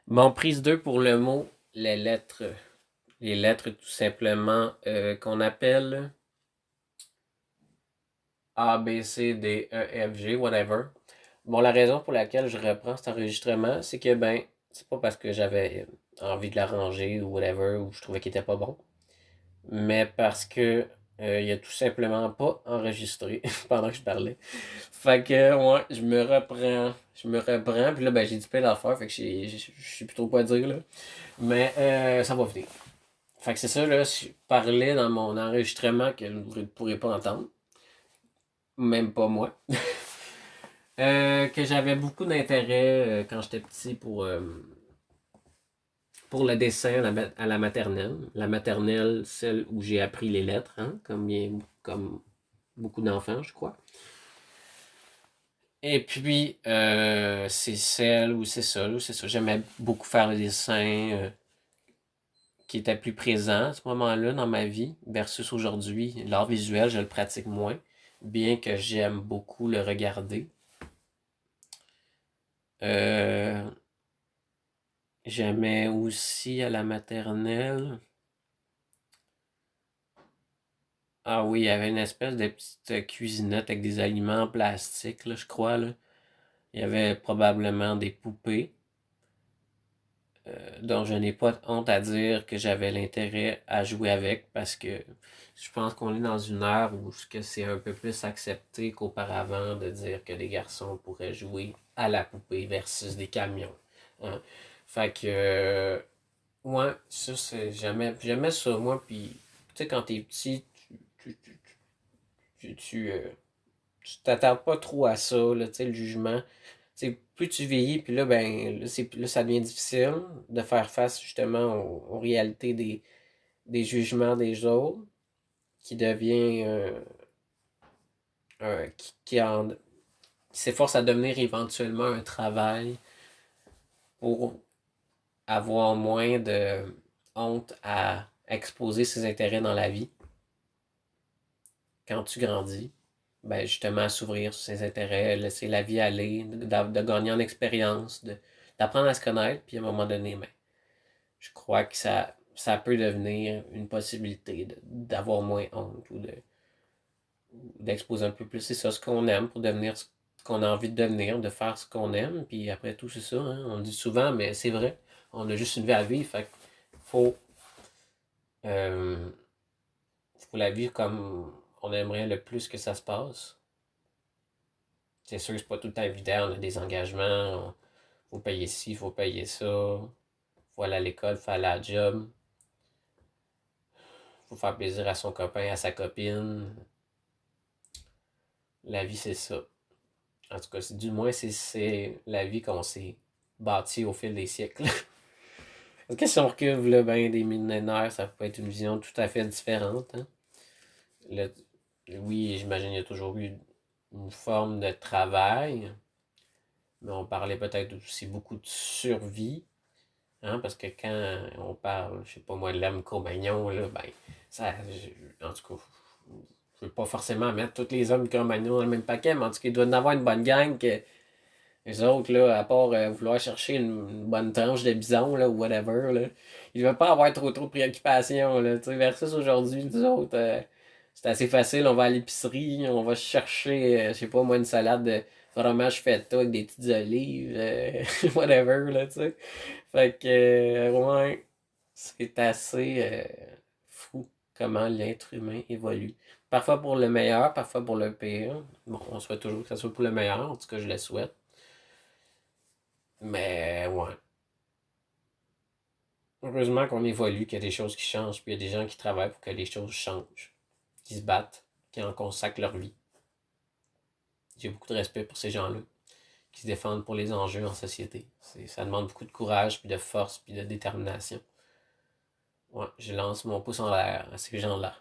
Bon, prise 2 pour le mot, les lettres. Les lettres tout simplement qu'on appelle A, B, C, D, E, F, G, whatever. Bon, la raison pour laquelle je reprends cet enregistrement, c'est que ben, c'est pas parce que j'avais envie de l'arranger ou whatever, ou je trouvais qu'il était pas bon, mais parce que il a tout simplement pas enregistré pendant que je parlais. Fait que, ouais, je me reprends, puis là, ben, j'ai dit plein d'affaires, fait que je sais plus trop quoi dire, là. Mais ça va venir. Fait que c'est ça, là, je parlais dans mon enregistrement que vous ne pourrez pas entendre, même pas moi. Que j'avais beaucoup d'intérêt quand j'étais petit pour le dessin à la maternelle. La maternelle, celle où j'ai appris les lettres, hein, comme beaucoup d'enfants, je crois. Et puis, c'est celle où c'est ça, là, c'est ça. J'aimais beaucoup faire le dessin qui était plus présent à ce moment-là dans ma vie versus aujourd'hui. L'art visuel, je le pratique moins, bien que j'aime beaucoup le regarder. Euh, J'aimais aussi à la maternelle. Ah oui, il y avait une espèce de petite cuisinette avec des aliments en plastique, là, je crois, là. Il y avait probablement des poupées, dont je n'ai pas honte à dire que j'avais l'intérêt à jouer avec parce que je pense qu'on est dans une ère où c'est un peu plus accepté qu'auparavant de dire que les garçons pourraient jouer à la poupée versus des camions, hein. Fait que, ouais, ça, j'aimais ça, moi, puis, tu sais, quand t'es petit, tu, tu, tu t'attardes pas trop à ça, là, tu sais, le jugement. Tu sais, plus tu vieillis, puis là, ben, là, ça devient difficile de faire face, justement, aux réalités des jugements des autres, qui devient, qui qui s'efforce à devenir éventuellement un travail pour avoir moins de honte à exposer ses intérêts dans la vie quand tu grandis. Ben justement, à s'ouvrir sur ses intérêts, laisser la vie aller, de gagner en expérience, d'apprendre à se connaître, puis à un moment donné, ben, je crois que ça peut devenir une possibilité d'avoir moins honte ou d'exposer un peu plus. C'est ça, ce qu'on aime pour devenir ce qu'on a envie de devenir, de faire ce qu'on aime, puis après tout, c'est ça, hein. On le dit souvent, mais c'est vrai. On a juste une vie à vivre, fait qu'il euh, faut la vivre comme on aimerait le plus que ça se passe. C'est sûr que c'est pas tout le temps évident, on a des engagements, faut payer ci, faut payer ça, faut aller à l'école, faut aller à la job, faut faire plaisir à son copain, à sa copine. La vie, c'est ça. En tout cas, du moins, c'est la vie qu'on s'est bâtie au fil des siècles. Parce que si on recule là, ben, des millénaires, ça peut être une vision tout à fait différente, hein. Le- oui, j'imagine qu'il y a toujours eu une forme de travail, mais on parlait peut-être aussi beaucoup de survie. Hein, parce que quand on parle, je sais pas moi, de l'homme Cro-Magnon, là, ben, en tout cas, je veux pas forcément mettre tous les hommes Cro-Magnon dans le même paquet, mais en tout cas, il doit y en avoir une bonne gang que les autres, là, à part vouloir chercher une bonne tranche de bison, là, ou whatever, là, il ne va pas avoir trop de préoccupations, là, tu sais, versus aujourd'hui, nous autres, c'est assez facile, on va à l'épicerie, on va chercher, je sais pas moi, une salade de fromage feta avec des petites olives, whatever, là, tu sais. Fait que, ouais, c'est assez fou comment l'être humain évolue. Parfois pour le meilleur, parfois pour le pire. Bon, on souhaite toujours que ça soit pour le meilleur, en tout cas, je le souhaite. Mais, ouais. Heureusement qu'on évolue, qu'il y a des choses qui changent, puis il y a des gens qui travaillent pour que les choses changent, qui se battent, qui en consacrent leur vie. J'ai beaucoup de respect pour ces gens-là, qui se défendent pour les enjeux en société. Ça demande beaucoup de courage, puis de force, puis de détermination. Ouais, je lance mon pouce en l'air à ces gens-là.